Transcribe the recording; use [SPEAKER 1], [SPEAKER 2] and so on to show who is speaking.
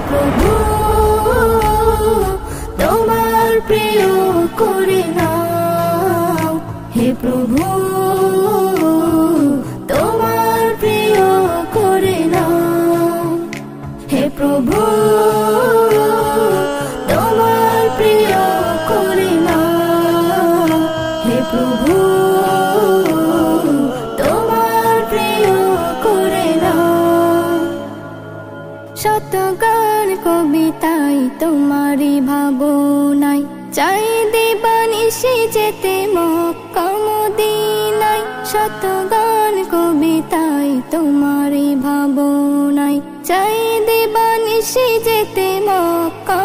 [SPEAKER 1] প্রভু তোমার প্রিয় করে নাও, হে প্রভু তোমার প্রিয় করে নাও, হে প্রভু তোমার প্রিয় করে নাও, হে প্রভু তোমার প্রিয় করে নাও। শত গান কবিতায় তোমারই ভাবনায় চাই দিবানিশি যেতে মক্কা মদিনায়। শত গান কবিতায় তোমারই ভাবনায় চাই দিবানিশি যেতে মক্কা